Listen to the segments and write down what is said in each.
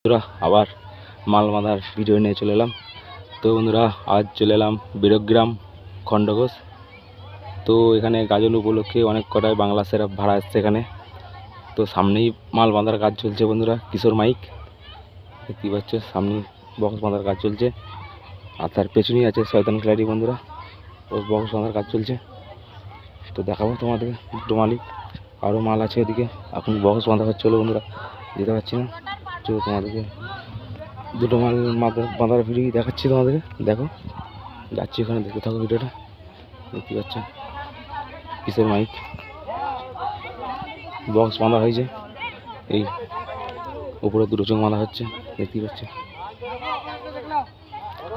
বন্ধুরা আবার মাল বাঁধার ভিডিও নিয়ে চলে এলাম। তো বন্ধুরা আজ চলে এলাম বীরগ্রাম খণ্ডঘোষ। তো এখানে গাজন উপলক্ষে অনেক কটাই বাংলা সেরা ভাড়া আসছে এখানে। তো সামনেই মাল বাঁধার কাজ চলছে বন্ধুরা, কিশোর মাইক দেখতে পাচ্ছ, সামনে বক্স বাঁধার কাজ চলছে। আর তার পেছনেই আছে শয়তান ক্লারি বন্ধুরা, ও বক্স বাঁধার কাজ চলছে। তো দেখাবো তোমাদের দুটো মালিক, আরও মাল আছে এদিকে। এখন বক্স বাঁধা হচ্ছে হলো বন্ধুরা, যেতে পারছি না। তো তোমাদেরকে দুটো মাল বাঁধার ভিডিও দেখাচ্ছি তোমাদেরকে, দেখো যাচ্ছি ওখানে, দেখতে থাকো ভিডিওটা। দেখতে পাচ্ছ কিসের মাইক বক্স বাঁধা হয়েছে, এই উপরে দুটো চোখ বাঁধা হচ্ছে দেখতে পাচ্ছ।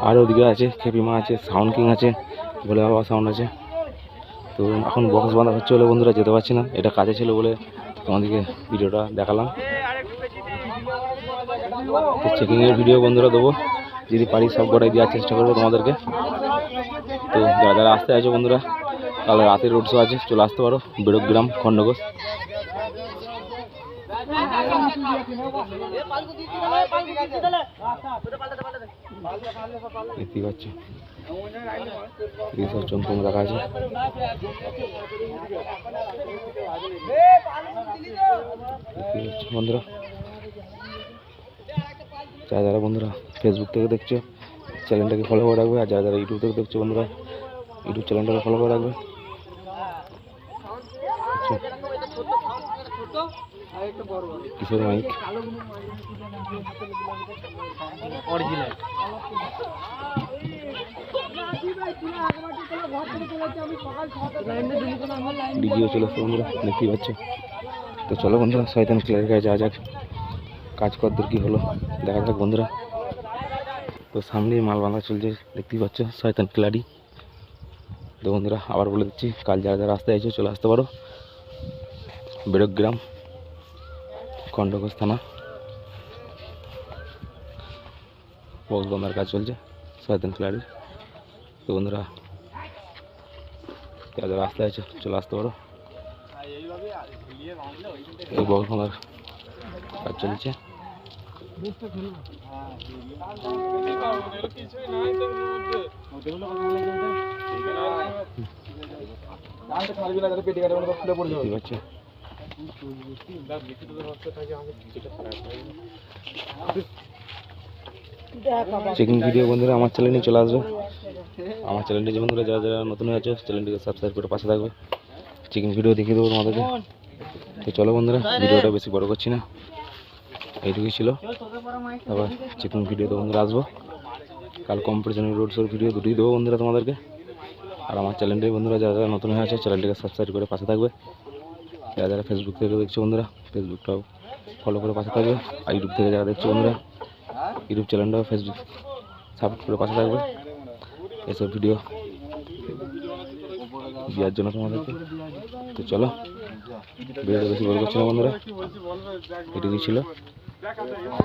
আর ওদিকে আছে খেপিমা আছে, সাউন্ড কিং আছে, ভোলে বাবা সাউন্ড আছে। তো এখন বক্স বাঁধা হচ্ছে বলে বন্ধুরা যেতে পারছি না, এটা কাজে ছিল বলে তোমাদেরকে ভিডিওটা দেখালাম। তো চেকিংয়ের ভিডিও বন্ধুরা দেবো, যদি পারি সব কটাই দেওয়ার চেষ্টা করবো তোমাদেরকে। তো যারা যারা আসতে আছে বন্ধুরা, কাল রাতে রোড শো আছে, চলে আসতে পারো বীরগ্রাম খণ্ডঘোষ। দেখতে পাচ্ছ এইসব চমচম রাখা আছে। বন্ধুরা যারা যারা বন্ধুরা ফেসবুক থেকে দেখছো চ্যানেলটাকে ফলো করে রাখবে, আর যারা যারা ইউটিউব থেকে দেখছো বন্ধুরা ইউটিউব চ্যানেলটাকে ফলো করে রাখবে। কিশোর মাইক ডিজিও চলে আসছে বন্ধুরা দেখতেই পাচ্ছ। তো চলো বন্ধুরা শয়তান ক্লারির কাছে যাওয়া যাক, কাজ কদ্দূর কী হলো দেখা যাক বন্ধুরা। তো সামনেই মাল বাঁধা চলছে দেখতেই পাচ্ছ শয়তান ক্লারি। তো বন্ধুরা আবার বলে দিচ্ছি, কাল যারা যারা আসতে চাইছো চলে আসতে পারো বীরগ্রাম খণ্ডঘোষ থানা, বক্স বাঁধার কাজ চলছে শয়তান ক্লারির। তো বন্ধুরা যারা যারা আসতে চাইছো চলে আসতে পারো, এই বক্স বাঁধার কাজ চলছে। চেকিং ভিডিও বন্ধুরা আমার চ্যানেলে চলে আসবে। আমার চ্যানেলটি যে বন্ধুরা যারা যারা নতুন হয়ে আছে চ্যানেলটিকে সাবস্ক্রাইব করে পাশে থাকবে, চেকিং ভিডিও দেখিয়ে দেবো তোমাদেরকে। তো চলো বন্ধুরা ভিডিওটা বেশি বড় করছি না, এইটুকুই ছিল। আবার চেকিং ভিডিও তো বন্ধুরা আসবো, কাল কম্পিটিশনের রোড শোর ভিডিও দুটোই দেবো বন্ধুরা তোমাদেরকে। আর আমার চ্যানেলটি বন্ধুরা যারা যারা নতুন হয়ে আছে চ্যানেলটিকে সাবস্ক্রাইব করে পাশে থাকবে। যারা যারা ফেসবুক থেকে দেখছো বন্ধুরা ফেসবুকটাও ফলো করে পাশে থাকবে। আর ইউটিউব থেকে যারা দেখছো বন্ধুরা ইউটিউব চ্যানেলটাও ফেসবুক সাবস্ক্রাইব করে পাশে থাকবে, এসব ভিডিও দেওয়ার জন্য তোমাদেরকে। তো চলো ভিডিওটা বেশি বড় করছি না বন্ধুরা, এটুকুই ছিল।